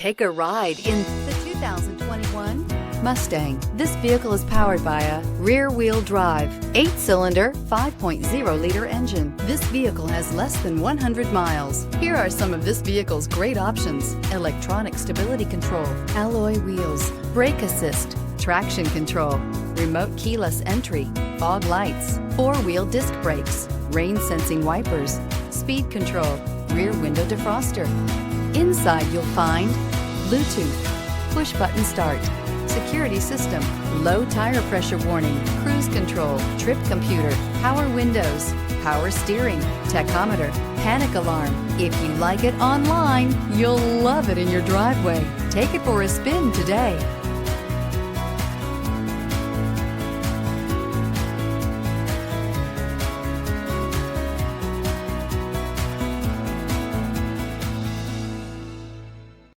Take a ride in the 2021 Mustang. This vehicle is powered by a rear-wheel drive, 8-cylinder, 5.0-liter engine. This vehicle has less than 100 miles. Here are some of this vehicle's great options: electronic stability control, alloy wheels, brake assist, traction control, remote keyless entry, fog lights, 4-wheel disc brakes, rain sensing wipers, speed control, rear window defroster. Inside you'll find Bluetooth, push button start, security system, low tire pressure warning, cruise control, trip computer, power windows, power steering, tachometer, panic alarm. If you like it online, you'll love it in your driveway. Take it for a spin today.